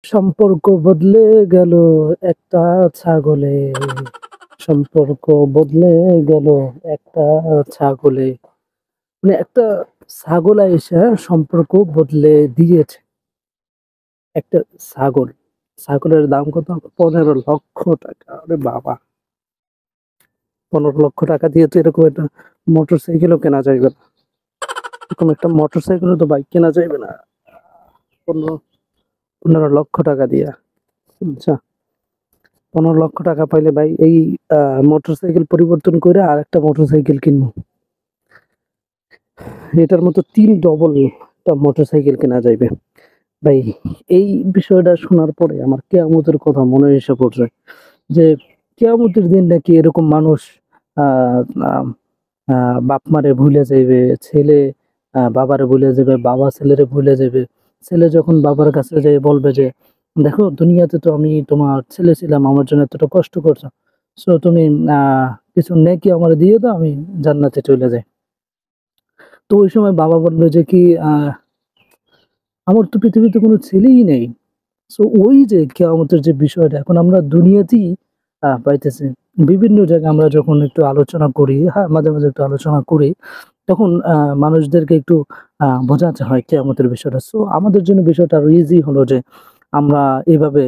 সম্পর্ক বদলে গেল একটা ছাগলে, সম্পর্ক বদলে গেল একটা ছাগলে। মানে একটা ছাগল এসে সম্পর্ক বদলে দিয়েছে। একটা ছাগল, ছাগলের দাম কত? 15 লক্ষ টাকা। আরে বাবা, 15 লক্ষ টাকা দিয়ে তো এরকম একটা মোটর সাইকেলও কেনা যাইবে না। এরকম একটা মোটর সাইকেলও তো বাইক কেনা যাইবে না 15 লক্ষ টাকা দিয়া। আচ্ছা, 15 লক্ষ টাকা পাইলে ভাই এই মোটর সাইকেল পরিবর্তন করে আর একটা মোটর সাইকেল কিনবো। এটার মতো 3 ডবল একটা মোটর সাইকেল কেনা যাইবে ভাই। এই বিষয়টা শোনার পরে আমার কেয়ামতের কথা মনে এসে পড়ছে, যে কেয়ামতের দিন নাকি এরকম মানুষ আহ আহ, বাপ মারে ভুলে যাইবে, ছেলে বাবারে ভুলে যাবে, বাবা ছেলেরে ভুলে যাবে। ছেলে যখন বাবার কাছে যাই বলবে যে দেখো, দুনিয়াতে তো আমি তোমার ছেলে ছিলাম, আমার জন্য এতটা কষ্ট করছো, সো তুমি কিছু নেকি আমার দিয়ে দাও, আমি জান্নাতে চলে যাই। তো ওই সময় বাবা বলবে যে কি, আমার তো পৃথিবীতে কোনো ছেলেই নেই। সো ওই যে কেয়ামতের যে বিষয়টা এখন আমরা দুনিয়াতেই পাইতেছি। বিভিন্ন জায়গায় আমরা যখন একটু আলোচনা করি, হ্যাঁ মাঝে মাঝে একটু আলোচনা করি, তখন মানুষদেরকে একটু বোঝাতে হয় কেয়ামতের বিষয়টা। সো আমাদের জন্য বিষয়টা আরো ইজি হলো যে আমরা এভাবে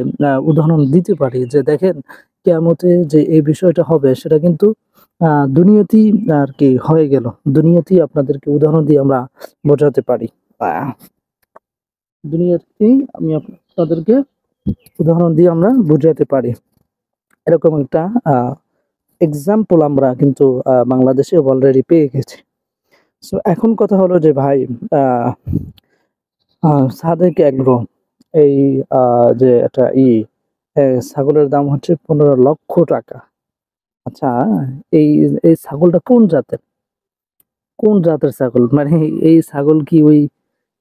উদাহরণ দিতে পারি যে দেখেন, কেয়ামতে যে এই বিষয়টা হবে সেটা কিন্তু দুনিয়াতেই আর কি হয়ে গেল। দুনিয়াতেই আপনাদেরকে উদাহরণ দিয়ে আমরা বোঝাতে পারি। আহ, দুনিয়াতেই আমি আপনাদেরকে উদাহরণ দিয়ে আমরা বুঝাতে পারি। এরকম একটা এক্সাম্পল আমরা কিন্তু বাংলাদেশে অলরেডি পেয়ে গেছি। সো এখন কথা হলো যে ভাই, আহ সাদেক এগ্রো, এই যে একটা ছাগলের দাম হচ্ছে 15 লক্ষ টাকা। আচ্ছা, এই এই ছাগলটা কোন জাতের? কোন জাতের ছাগল? মানে এই ছাগল কি ওই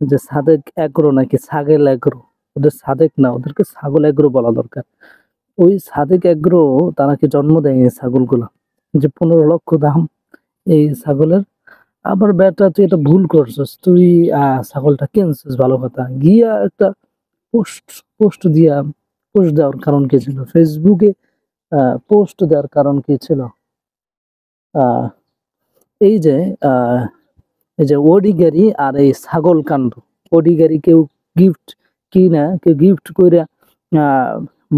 যে সাদেক এগ্রো নাকি ছাগল এগ্রো? ওদের সাদেক না, ওদেরকে ছাগল এগ্রো বলা দরকার। ওই সাদেক এগ্রো তারা কি জন্ম দেয় এই ছাগলগুলো, যে 15 লক্ষ দাম এই ছাগলের? আবার বেটা, তুই এটা ভুল করছিস। তুই ছাগলটা কিনছিস ভালো কথা, গিয়া একটা পোস্ট পোস্ট দিয়া পোস্ট দেওয়ার কারণ কি ছিল? ফেসবুকে পোস্ট দেওয়ার কারণ কি ছিল? আহ এই যে আহ এই যে ওডিগারি আর এই ছাগল কাণ্ড, ওডিগারি কেউ গিফট কিনা, কেউ গিফট কইরা আহ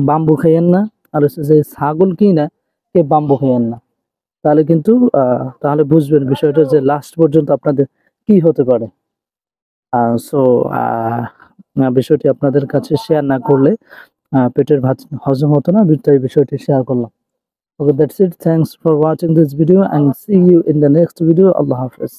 বাম্বু খাইয়েন না, আর হচ্ছে যে ছাগল কিনা কেউ বাম্বু খাইয়েন না। তাহলে কিন্তু তাহলে বুঝবেন বিষয়টা যে লাস্ট পর্যন্ত আপনাদের কি হতে পারে। সো বিষয়টি আপনাদের কাছে শেয়ার না করলে পেটের ভাত হজম হতো না, তাই বিষয়টি শেয়ার করলাম। Okay, that's it. Thanks for watching this video and see you in the next video. আল্লাহ হাফেজ।